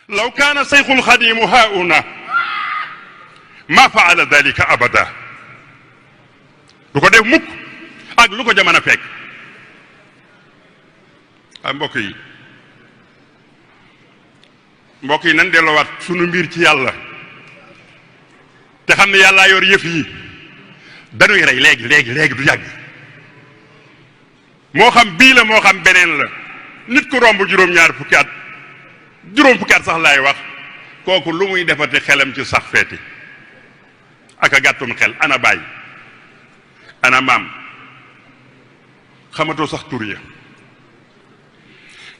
law kaana sayxul xadimu hauna ma faala dalika abada du ko def mukk ak lu ko jamono fekk. mbokk yi nan delloowaat sunu mbir ci yàlla te xam ne yàllaa yor yëf yi dañuy rey léegi du yàgg moo xam bii la moo xam beneen la nit ku romb juróom-ñaar fukki at juróom fukki at sax laay wax kooku lu muy defati xelam ci sax feeti ak a gàttum xel ana baay ana maam xamatoo sax tur ya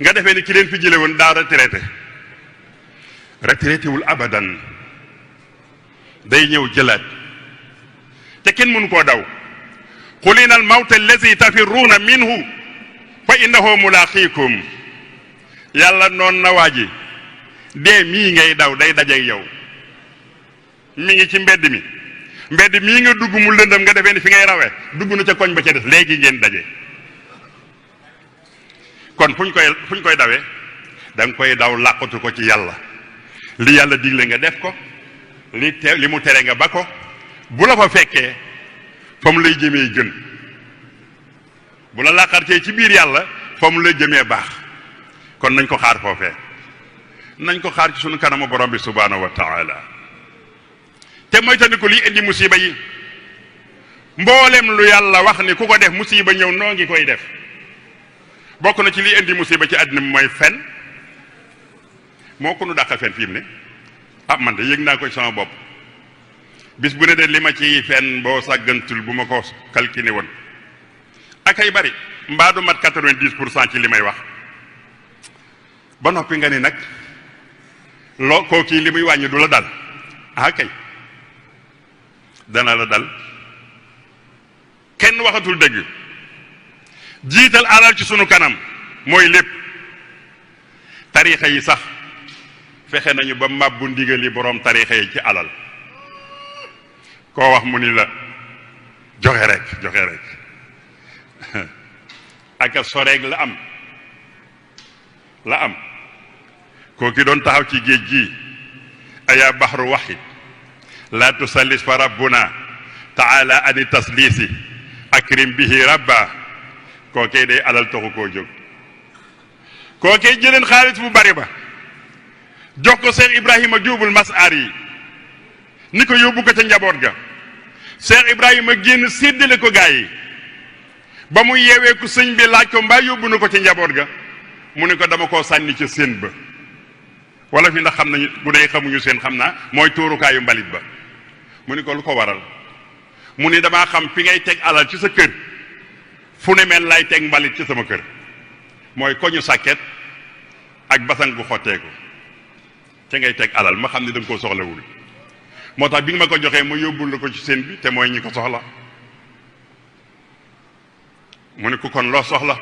nga defee ni ki leen fi jële woon daa retraité wul abadan day ñëw jëlaat te kenn mënu koo daw qulina al mawt allazi tafirruuna minhu fa innahu mulaaqiikum yàlla noon na waa ji dee mii ngay daw day dajeeg yow mi ngi ci mbedd mii nga dugg mu lëndëm nga defee ni fi ngay rawee dugg na ca koñ ba ca des léegi ngeen daje kon fu ñu koy dawee da nga koy daw làqatu ko ci yàlla li yàlla digle nga def ko li mu tere nga ba ko bu la fa fekkee fa mu lay jëmee gën bu la làqartee ci biir yàlla fa mu lay jëmee baax kon nañ ko xaar foofee nañ ko xaar ci sunu kanamu borom bi subhaanahu wa taala te mooy tandi ko liy indi musiba yi mboolem lu yàlla wax ni ku ko def musiba ñëw noo ngi koy def bokk na ci liy indi musiba ci àddina bi mooy fen moo ko nu dàqa fen fii mu ne man de yëg naa ko sama bopp bis bu ne de li ma ci fen boo sàggantul bu ma ko calculé woon ak ay bari mbaa du mat 90% ci li may wax ba noppi nga ni nag loo koo kii li muy wàññi du la dal kay dana la dal kenn waxatul dëgg jiital alal ci sunu kanam mooy lépp tariixa yi sax fexe nañu ba màbbu ndigali boroom tariixa yi ci alal koo wax mu ni la joxe rek ak a soreeg la am koo ki doon taxaw ci géej gi ayaa baxru waxid laa tusallis fa rabbuna taala ani taslisi akrim bihi rabba koo kay day alal taxu koo jóg koo kay jëleen xaalis bu bari ba jox ko Cheikh Ibrahima Juubul Masaar yi ni ko yóbbu ko ca njaboot ga Cheikh Ibrahima génn séddale ko gaa yi ba mu yeewee ku sëñ bi laaj ko mbaa yóbbu na ko ca njaboot ga mu ne ko dama koo sànni ca seen ba wala fi ndax xam nañu bu dee xamuñu seen xam naa mooy tuurukaayu mbalit ba mu ni ko lu ko waral mu ni damaa xam fi ngay teg alal ci sa kër fu ne mel lay teg mbalit ci sama kër mooy koñu sàkket ak basang bu xotteeku ca ngay teg alal ma xam ne da nga koo soxlawul moo tax bi nga ma ko joxee ma yóbbul la ko ci seen bi te mooy ñi ko soxla mu ni ko kon loo soxla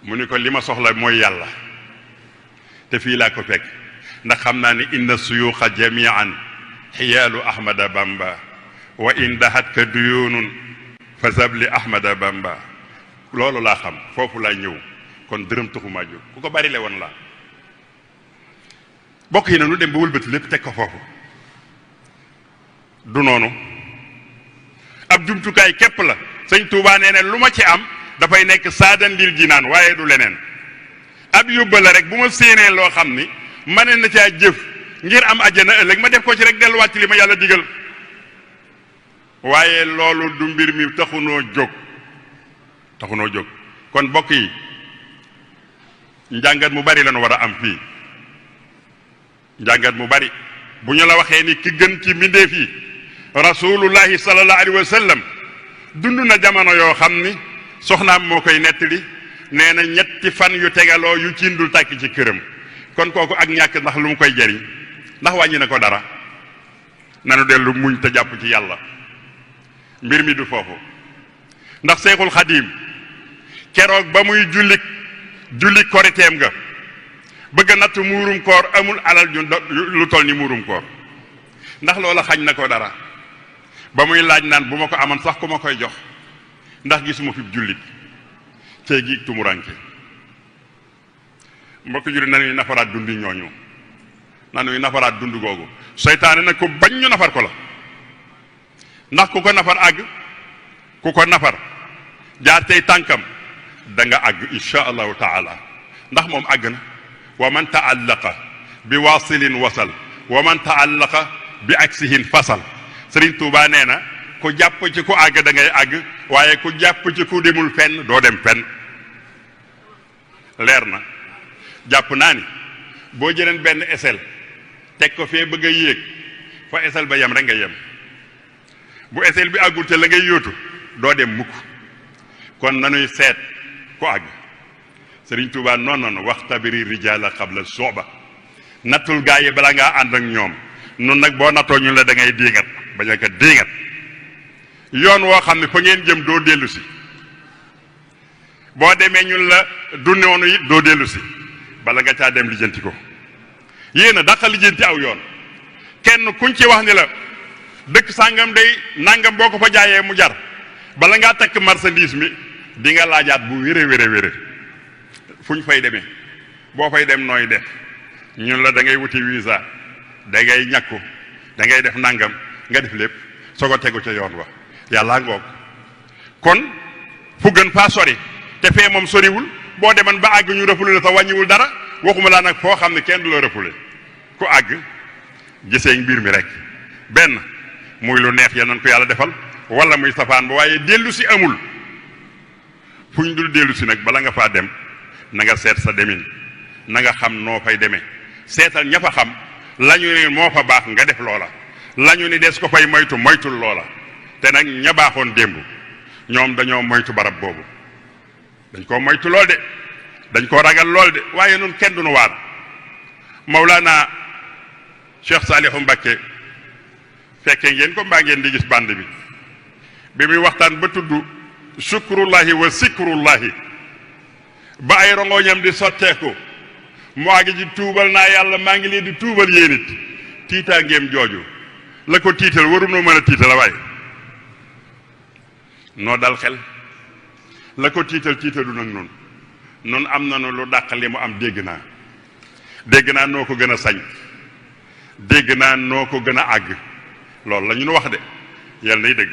mu ni ko li ma soxla mooy yàlla te fii laa ko fekk ndax xam naa ni inna suyuuxa jamian xiyaalu ahmada bamba wa in dahatka duyunun fa zabli ahmada bamba loolu laa xam foofu laa ñëw kon dërëm taxumaa jóg ku ko bari le woon laa bokk yi na nu dem ba wëlbati lépp teg ko foofu du noonu ab jumtukaay képp la sëñ Tuubaa nee ne lu ma ci am dafay nekk saadan lil jinaan waaye du leneen ab yóbba la rek bu ma séenee loo xam ni ma ne na caa jëf ngir am àjjana ëllëg ma def ko ci rek delluwaat ci li ma yàlla digal waaye loolu du mbir mi taxunoo jóg kon bokk yi njàngat mu bari lañu war a am fii njàngat mu bari bu ñu la waxee ni ki gën ci mbindeef yi rasulullahi sallallahu alayhi wa sallam dund na jamono yoo xam ni soxnaam moo koy nettali nee na 3 fan yu tegaloo yu ciindul tàkk ci këram kon kooku ak ñàkk ndax lu mu koy jariñ ndax wàññi na ko dara nanu dellu muñ te jàpp ci yàlla mbir mi du foofu ndax Seexul Xadiim keroog ba muy julli koriteem ga bëgg natt muurum koor amul alal lu toll ni muurum koor ndax loola xañ na ko dara ba muy laaj naan bu ma ko amoon sax ku ma koy jox ndax gisuma fi jullit cee gi tumuranke mbokk juri nanuy nafaraat dundi ñooñu nanuy nafaraat dund googu seytaane nag ku bañ ñu nafar ko la ndax ku ko nafar àgg ku ko nafar jaar tey tànkam da nga àgg insha allahu taala ndax moom àgg na wa man taallaqa bi wasilin wasal wa man taallaqa bi aksihin fasal Sëriñ Tuubaa nee na ku jàpp ci ku àgg da ngay àgg waaye ku jàpp ci ku demul fenn doo dem fenn leer na jàpp naa ni boo jëleen benn esel teg ko fee bëgg a yéeg fa esel ba yem rek nga yem bu esel bi àggul te la ngay yóotu doo dem mukk kon nanuy seet ku àgg Sëriñ Tuubaa noonu waxtabiri rijaala qabla suba nattul gaa yi balaa ngaa ànd ak ñoom nun nag boo nattoo ñu la da ngay diingat bañ a ko diingat yoon woo xam ne fa ngeen jëm doo dellu si boo demee ñun la du noonu it doo dellu si bala nga caa dem lijjanti ko yéen a dàqa lijjanti aw yoon kenn kuñ ci wax ni la dëkk sàngam day nangam boo ko fa jaayee mu jar bala ngaa takk marchandise mi di nga laajaat bu wére wére wére fu ñu fay demee boo fay dem nooy def ñun la da ngay wuti visa da ngay ñàkku da ngay def nangam nga def lépp soo ko tegu ca yoon wa yàlla ngoog kon fu gën faa sori te fee moom soriwul boo deman ba àgg ñu rëfule la sa wàññiwul dara waxuma laa nag foo xam ne kenn du la rëfule ku àgg gisee mbir mi rek benn muy lu neex ya nan ko yàlla defal wala muy safaan ba waaye dellu si amul fu ñu dul dellu si nag bala nga faa dem na nga seet sa demin na nga xam noo fay demee seetal ña fa xam la ñu ne moo fa baax nga def loola la ñu ni des ko fay moytu moytul loola te nag ña baaxoon démb ñoom dañoo moytu barab boobu dañ koo moytu lool de dañ koo ragal lool de waaye nun kenn duñu waar Mawlana Cheikh Salihu Mbacké fekkee ngeen ko mbaa ngeen di gis band bi muy waxtaan ba tudd shukrullahi wa sikrullahi ba ay rongoñam di sotteeku mu àgg ji tuubal naa yàlla maa ngi leen di tuubal yéen it tiitaa ngéem jooju la ko tiital waru noo mën a tiital waaye noo dal xel la ko tiital tiitalu nag nun am nanu lu dàq li mu am dégg naa noo ko gën a sañ dégg naa noo ko gën a àgg loolu la ñu nu wax de yàlla nay dëgg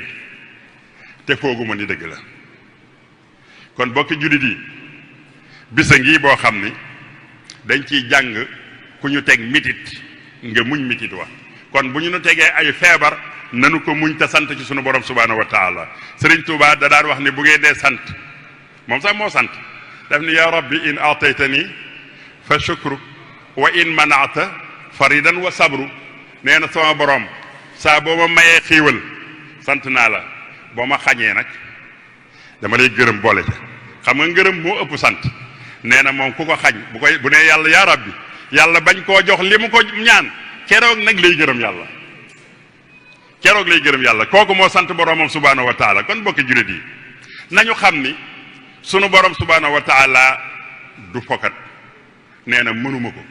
te fooguma ni dëgg la kon bokki jullit yi bisa ngi boo xam ni dañ ciy jàng ku ñu teg mitit nga muñ mitit wa kon bu ñu nu tegee ay feebar nanu ko muñ te sant ci sunu borom subhaanahu wa taala Sëriñ Tuubaa da daan wax ni bu ngeen dee sant moom sax moo sant daf ni yaa rabbi in aataytani fa shukru wa in manaata faridan wa sabru nee na sama borom saa boo ma mayee xiiwal sant naa la boo ma xañee nag dama lay gërëm boole ca xam nga ngërëm moo ëpp sant nee na moom ku ko xañ bu ne yàlla yaa rabbi yàlla bañ koo jox li mu ko ñaan keroog nag lay gërëm yàlla keroog lay gërëm yàlla kooku moo sant boromam subhaanahu wa taala kon bokki jullit yi nañu xam ni sunu borom subhaanahu wa taala du fokat nee na mënuma ko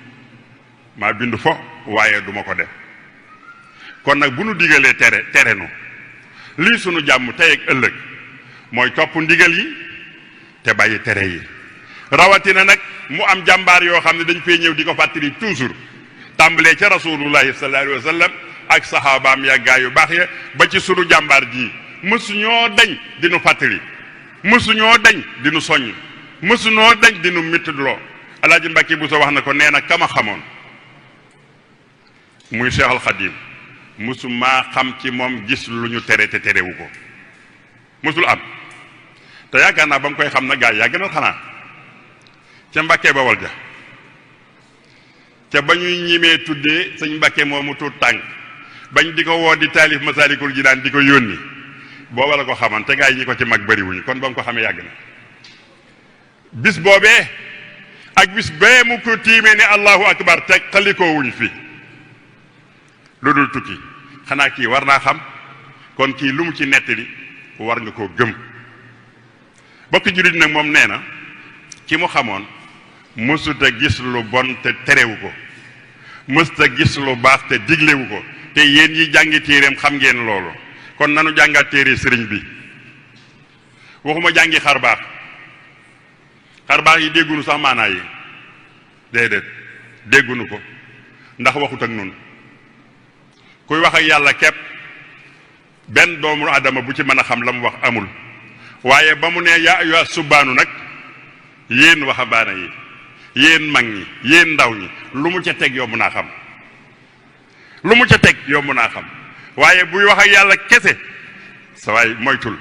maa bind fo waaye duma ko def kon nag bu nu digalee tere nu lii sunu jàmm tey ak ëllëg mooy topp ndigal yi te bàyyi tere yi rawatina nag mu am jàmbaar yoo xam ne dañ fee ñëw di ko fàttali toujours tàmbalee ca rasulullahi sallallahu alayhi wa sallam ak saxaabaam ya gaa yu baax ya ba ci sunu jàmbaar ji mësuñoo dañ di nu fàttali mësuñoo dañ di nu soññ mësuñoo dañ di nu mittidloo alaaji Mbàkke bu so wax na ko nee na kama xamoon muy Cheikh al Xadim mësu maa xam ci moom gis lu ñu tere te terewu ko mësul am te yaakaar naa ba mu koy xam na gaa yi yàgg na xanaa ca Mbàkke Bawol ja ca ba ñuy ñimee tuddee sëñ Mbàkke moomu tuut tànk bañ di ko woo di taalif Masaalikul Jinaan di ko yónni booba la ko xaman te gaa yi ñi ko ci mag bariwuñu kon ba mu ko xamee yàgg na bis boobee ak bis bee mu ko tiimee ne allahu akbar teg xalikoo wuñ fi lu dul tukki xanaa kii war naa xam kon kii lu mu ci nettali war nga koo gëm bokk jullit nag moom nee na ki mu xamoon mësuta gis lu bon te terewu ko mësuta gis lu baax te diglewu ko te yéen yi jàngi téereem xam ngeen loolu kon nanu jàngat téere sëriñ bi waxuma jàngi xar baax yi déggunu sax maanaa yi déedéet déggunu ko ndax waxut ak nun kuy wax ak yàlla képp benn doomu adama bu ci mën a xam la mu wax amul waaye ba mu ne yaa ayyuha subbaanu nag yéen waxambaane yi yéen mag ñi yéen ndaw ñi lu mu ca teg yomb naa xam lu mu ca teg yomb naa xam waaye buy wax ak yàlla kese sa waay moytul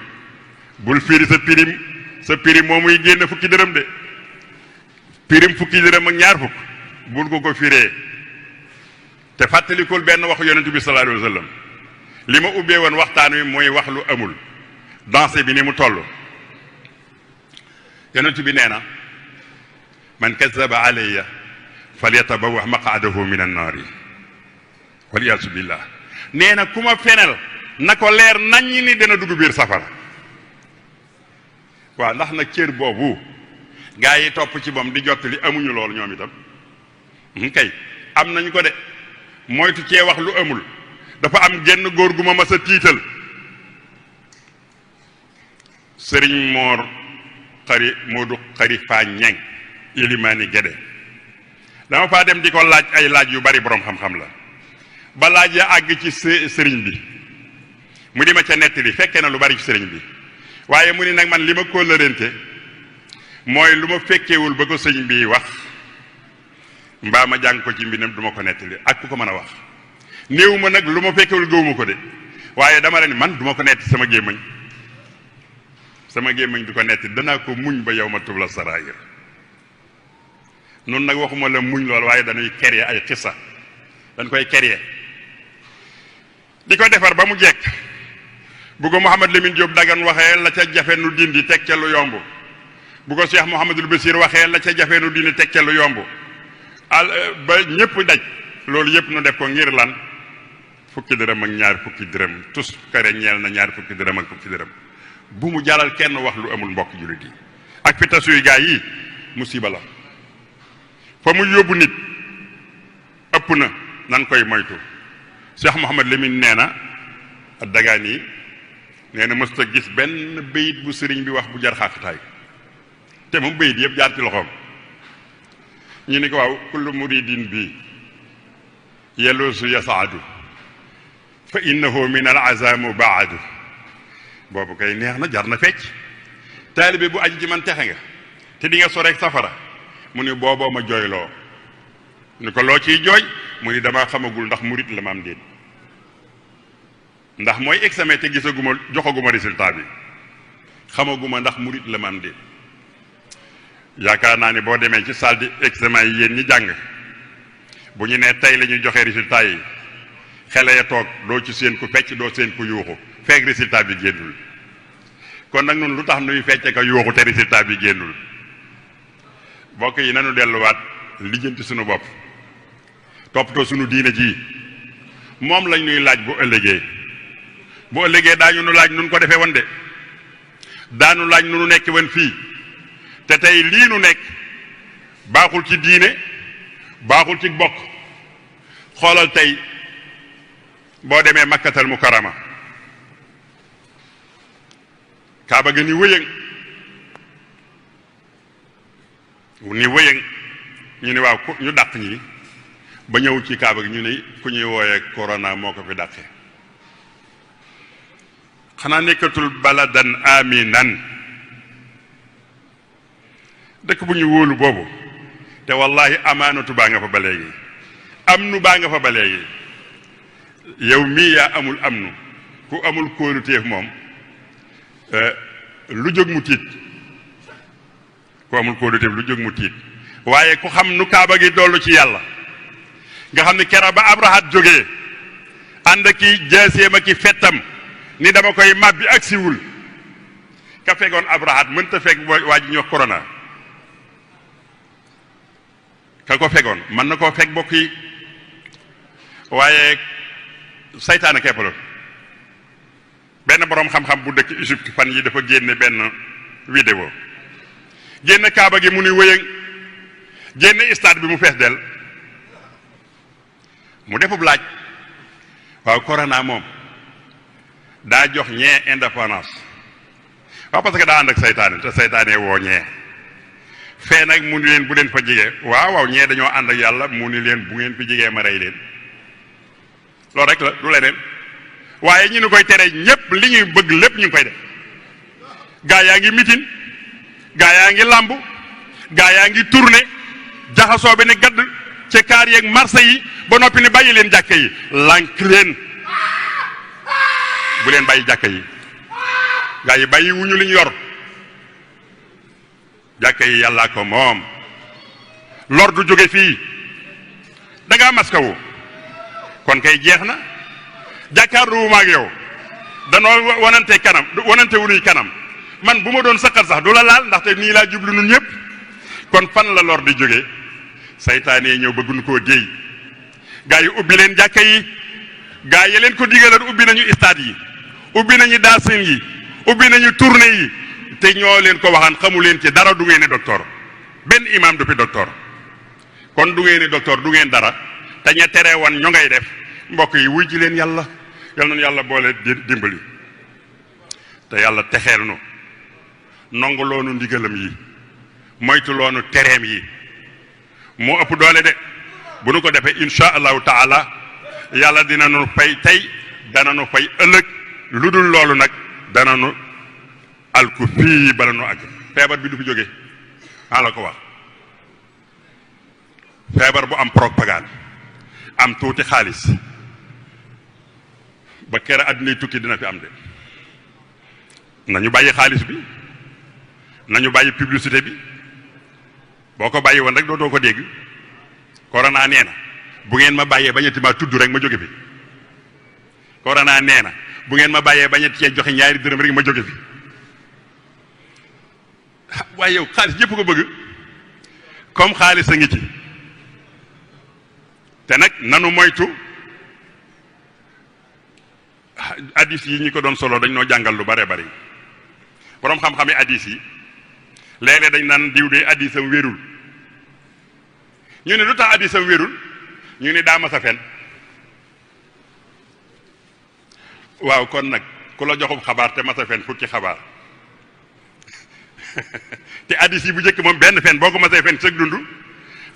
bul firi sa pirim moo muy génn fukki dërëm de pirim fukki dërëm ak ñaar fukk bul ko firee te fàttalikul benn waxu yonent bi sallallahu alayhi wa sallam li ma ubbee woon waxtaan wi mooy wax lu amul danse bi ni mu toll yonent bi nee na man kazaba alayya falyatabawwa maq'adahu min an-naari waliyaasu billah nee na ku ma fenel na ko leer naññ ni dana dugg biir safara waaw ndax nag cër boobu gaa yi topp ci moom di jottali amuñu loolu ñoom itam kay am nañu ko de moytu cee wax lu amul dafa am genn góor gu ma mas a tiital sëriñ Moodu xari faa ñeng ilimaani Gédé dama faa dem di ko laaj ay laaj yu bari boroom xam-xam la ba laaj ya àgg ci sëriñ bi mu di ma ca nettali fekkee na lu bari ci sëriñ bi waaye mu ni nag man li ma kóllërante mooy lu ma fekkewul ba ko sëñ bi wax mbaa ma jàng ko ci mbindam du ma ko nettali ak ku ko mën a wax néew ma nag lu ma fekkewul gëwuma ko de waaye dama leen man du ma ko netti sama gémmañ du ko netti danaa ko muñ ba yow ma tubla saraayir noonu nag waxuma la muñ lool waaye dañuy créer ay xissa dañ koy créer di ko defar ba mu jekk bu ko Mouhamad Lamine Diop Dagana waxee la ca jafe nu dindi teg ca lu yomb bu ko Cheikh Mouhamadul Basir waxee la ca jafe nu dindi teg ca lu yomb ba ñëpp daj loolu yëpp nu def ko ngir lan fukki dërëm ak ñaar fukki dërëm tus kare ñeel na ñaar fukki dërëm ak fukki dërëm bu mu jaral kenn wax lu amul mbokk jullit yi ak fi tasuy gaa yi musiba la fa mu yóbbu nit ëpp na nan koy moytu Cheikh Mouhamad Lamine nee na Dagana yi nee na mësta gis benn bayit bu sëriñ bi wax bu jar xaafitaay te moom bayit yëpp jaar ci loxoom ñu ni ko waaw kullu muridin bi yeluusu yasaadu fa innahu min al azamu baadu boobu kay neex na jar na fecc taalibe bu aji ci man texe nga te di nga soreek safara mu ni booboo ma jooyloo ni ko loo ciy jooy mu ni damaa xamagul ndax murit la ma am déet ndax mooy examen te joxaguma résultat bi xamaguma ndax murit la ma am déet yaakaar naa ni boo demee ci salle di examen yi yéen ñi jàng bu ñu nee tey la ñuy joxe résultat yi xele ya toog doo ci seen ku fecc doo seen ku yuuxu fekk résultat bi génnul kon nag noonu lu tax nuy fecce ko yuuxu te résultat bi génnul bokk yi nanu delluwaat lijjanti suñu bopp toppatoo suñu diine ji moom lañ ñuy laaj bu ëllëgee daañu nu laaj nun ko defee woon de daanu laaj nu nekk woon fii te tey lii nu nekk baaxul ci diine baaxul ci bokk xoolal tey boo demee makkatal mukarrama kaaba ga ni wëyëng ñu ne waaw ñu dàq ñi ba ñëw ci kaaba gi ñu ne ku ñuy wooyee corona moo ko fi dàqee xanaa nekkatul baladan aminan dëkk bu ñu wóolu boobu te wallahi amaanatu baa nga fa ba léegi amnu baa nga fa ba léegi yow mii yaa amul amnu ku amul kóoluteef moom lu jóg mu tiit ku amul kóoluteef lu jóg mu tiit waaye ku xam nu kaaba gi dollu ci yàlla nga xam ne kera ba abrahat jógee ànd ki jaaseem ak ki fettam ni dama koy màbbi ak siwul ka fegoon abrahat mënta fekk waa ji ñu wax corona ka ko fegoon mën na koo fekk bokk yi waaye saytaane keppaloon benn boroom xam-xam bu dëkk Égypte fan yi dafa génne benn vidéo génn kaaba gi mu nuy wëyëng génn stade bi mu fees del mu defub laaj waaw corona moom daa jox ñee indépendance waaw parce que daa ànd ak saytaane te saytaane woo ñee fee nag mu ni leen bu leen fa jigee waaw ñee dañoo ànd ak yàlla mu ni leen bu ngeen fi jigee ma rey leen loolu rek la du leneen waaye ñu ni koy tere ñépp li ñuy bëgg lépp ñu ngi koy def gaa yaa ngi mitin gaa yaa ngi làmb gaa yaa ngi tourné jaxasoo bi ne gadd ci kaar yeeg marché yi ba noppi ni bàyyi leen jàkka yi lànk leen bu leen bàyyi jàkka yi gaa yi bàyyi wuñu li ñu yor jàkka yi yàllaa ko moom lor du jóge fii da ngaa maskawu kon kay jeex na jàkkaarloo ma ak yow danoo wanante kanam wanante wuñuy kanam man bu ma doon saqal sax du la laal ndaxte nii laa jublu nun ñëpp kon fan la lor di jóge saytaane ñëw bëgguñu koo déey gaa yi ubbi leen jàkka yi gaa yi leen ko digaloon ubbi nañu stade yi ubbi nañu daasin yi ubbi nañu tournée yi te ñoo leen ko waxaan xamu leen ci dara du ngeen ni docteur benn imam du fi docteur kon du ngeen ni docteur du ngeen dara te ña tere woon ñoo ngay def mbokk yi wuy ji leen yàlla yal nañu yàlla boole dimbali te yàlla texeel nu nongu loonu ndigalam yi moytu loonu tereem yi moo ëpp doole de bu nu ko defee insha allahu taala yàlla dina nu fay tey dana nu fay ëllëg lu dul loolu nag dana nu alku fii bala nu àgg feebar bi du fi jóge maa la ko wax feebar bu am propagande am tuuti xaalis ba kere àddina tukki dina fi am de nañu bàyyi xaalis bi nañu bàyyi publicité bi boo ko bàyyi woon rek doo ko dégg corona nee na bu ngeen ma bàyyee bañeti ma tudd rek ma jóge fi corona nee na bu ngeen ma bàyyee bañeti cee joxe ñaari dërëm rek ma jóge fi waaye yow xaalis ñëpp ko bëgg comme xaalis a ngi ci te nag nanu moytu addis yi ñi ko doon solo dañ noo jàngal lu bare bari boroom xam-xami addis yi léeg-léeg dañ naan diw de addisam wérul ñu ne lu tax addisam wérul ñu ne daa mas a fen waaw kon nag ku la joxum xabaar te mas a fen fukki xabaar te addis yi bu njëkk moom benn fen boo ko mas a fen sëg dund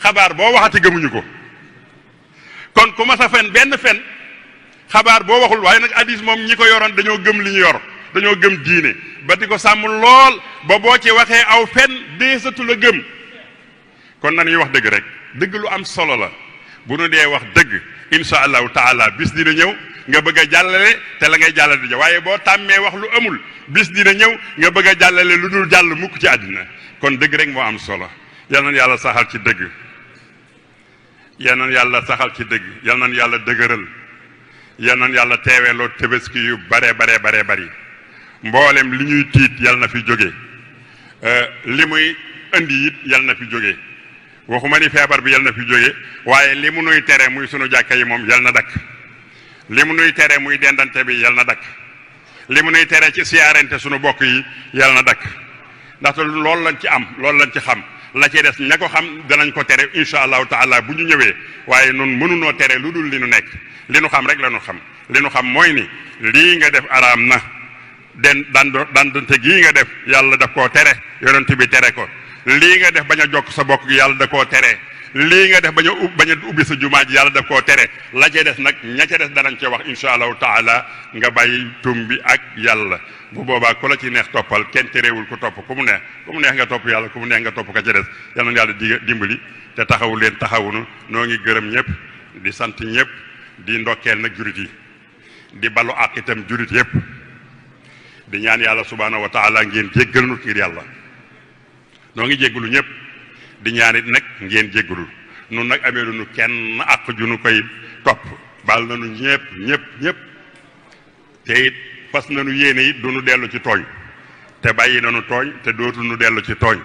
xabaar boo waxati gëmuñu ko kon ku mas a fen benn fen xabaar boo waxul waaye nag addis moom ñi ko yoroon dañoo gëm li ñu yor dañoo gëm diine ba di ko sàmm lool ba boo ci waxee aw fen deesatu la gëm kon nañuy wax dëgg rek dëgg lu am solo la bu nu dee wax dëgg insha allahu taala bis dina ñëw nga bëgg a jàllale te la ngay jàllale di waaye boo tàmmee wax lu amul bis dina ñëw nga bëgg a jàllale lu dul jàll mukk ci àddina kon dëgg rek moo am solo yal nañu yàlla saxal ci dëgg yal nañu yàlla saxal ci dëgg yal nañu yàlla dëgëral yal nañu yàlla teeweeloo tabaski yu bare bari mboolem li ñuy tiit yal na fi jóge li muy indi it yal na fi jóge waxuma ni feebar bi yal na fi jóge waaye li mu nuy tere muy sunu jàkka yi moom yal na dakk li mu nuy tere muy dendante bi yal na dakk li mu nuy tere ci siyaarente sunu bokk yi yal na dakk ndaxte loolu lañ ci am loolu lañ ci xam la ci des ña ko xam danañ ko tere insha allahu taala bu ñu ñëwee waaye nun mënunoo tere lu dul li nu nekk li nu xam rek la nu xam li nu xam mooy ni lii nga def araam na dandante gii nga def yàlla daf koo tere yonent bi tere ko lii nga def bañ a jokk sa bokk gi yàlla da koo tere lii nga def bañ a ubbi sa jumaa ji yàlla daf koo tere la ca des nag ña ca des danañ ca wax insha allahu taala nga bàyyi tum bi ak yàlla bu boobaa ku la ci neex toppal kenn terewul ku topp ku mu neex nga topp yàlla ku mu neex nga topp ka ca des yal na yàlla dimbali te taxawu leen taxawunu noo ngi gërëm ñëpp di sant ñëpp di ndokkeel nag jurit yi di balu ak itam jurit yëpp di ñaan yàlla subhaanahu wa taala ngeen jéggal nu ngir yàlla noo ngi jéggalu ñëpp di ñaan it nag ngeen jéggalu nun nag amee lu nu kenn àq ju nu koy topp baal nañu ñëpp te it fas nañu yéene it du nu dellu ci tooñ te bàyyi nañu tooñ te dootu nu dellu ci tooñ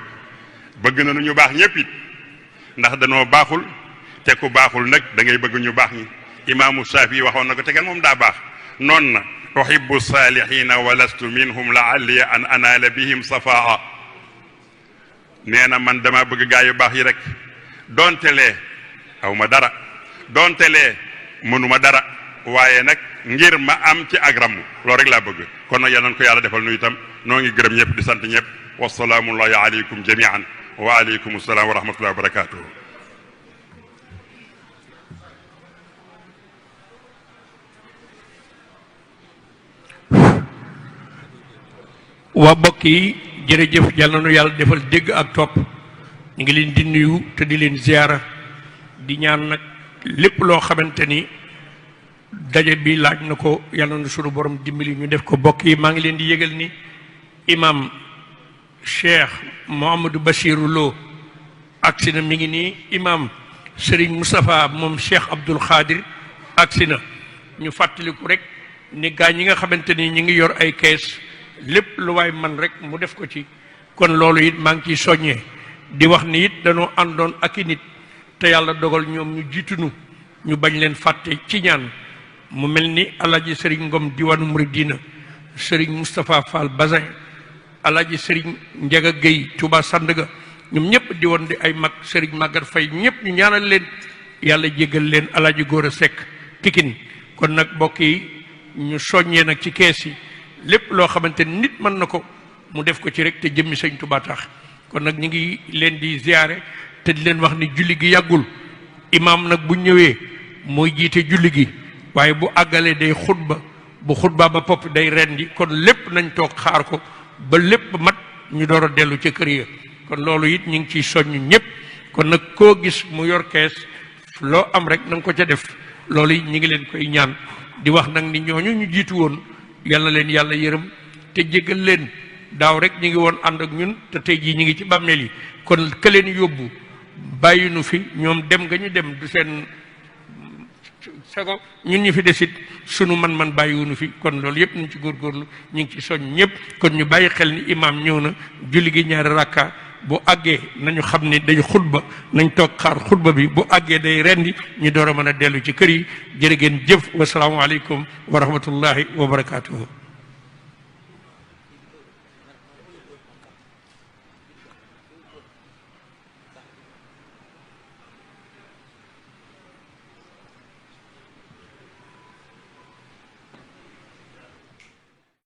bëgg nañu ñu baax ñëpp it ndax danoo baaxul te ku baaxul nag da ngay bëgg ñu baax ñi imaamu Shaafi waxoon na ko te kenn moom daa baax noon na uhibbu salihina wa lastu minhum la'alli an anaala bihim safaa nee na man dama bëgg gaa yu baax yi rek donte lee aw ma dara donte lee mënuma dara waaye nag ngir ma am ci ak ramm loolu rek laa bëgg kon nag yal nañu ko yàlla defal nu itam noo ngi gërëm ñëpp di sant ñëpp wasalaamullahi aleykum jamian wa aleykum salaam wa rahmatullahi wa barakatuh. waa mbokk yi jërëjëf yàlla na nu yàlla defal dégg ak topp ñu ngi leen di nuyu te di leen ziara di ñaan nag lépp loo xamante ni daje bi laaj na ko yàlla na sunu borom dimbali ñu def ko. mbokk yi maa ngi leen di yëgal ni imam Cheikh Mouhamadou Bachirou Lo agsi na, mi ngi nii. imam Serigne Moustapha moom Cheikh Abdoul Khadir agsi na. ñu fàttaliku rek ni gaa ñi nga xamante ni ñu ngi yor ay kees lépp lu waay man rek mu def ko ci. kon loolu it maa ngi ciy soññee di wax ni it dañoo àndoon ak i nit te yàlla dogal ñoom ñu jiitunu ñu bañ leen fàtte ci ñaan. mu mel ni alaaji Serigne Ngom diwaanu Mouridina, Serigne Moustapha Fall Bazin, alaaji Serigne Ndiaga Gueye Touba Sandaga, ñoom ñëpp di woon di ay mag. Serigne Maguette Faye ñëpp ñu ñaanal leen yàlla jéggal leen. alaaji Góora Seck Pikine. kon nag mbokk yi ñu soññee nag ci kees yi lépp loo xamante nit mën na ko mu def ko ci rek te jëmmi Sëñ Touba tax. kon nag ñu ngi leen di ziare te di leen wax ni julli gi yàggul. imaam nag bu ñëwee mooy jiite julli gi, waaye bu àggalee day xutba, bu xutba ba popp day rendi. kon lépp nañ toog xaar ko ba lépp mat ñu door a dellu ca kër ya. kon loolu it ñu ngi ciy soññ ñëpp. kon nag koo gis mu yor kees loo am rek na nga ko ca def. loolu it ñu ngi leen koy ñaan di wax nag ni ñooñu ñu jiitu woon yàlla leen yàlla yërëm te jéggal leen. daaw rek ñu ngi woon ànd ak ñun te tey jii ñu ngi ci bàmmeel yi. kon ka leen yóbbu bàyyi nu fi, ñoom dem nga ñu dem du seen sago, ñun ñu fi desit sunu man-man bàyyiwunu fi. kon loolu yëpp nañ ci góorgóorlu, ñu ngi ci soñ ñëpp. kon ñu bàyyi xel ni imaam ñëw na, julli gi ñaari rakka. bu àggee nañu xam ni day xutba, nañ toog xaar xutba bi. bu àggee day rendi ñu door a mën a dellu ci kër yi. jërë ngeen jëf. wasalaamualeykum wa rahmatullahi wa barakaatuhu.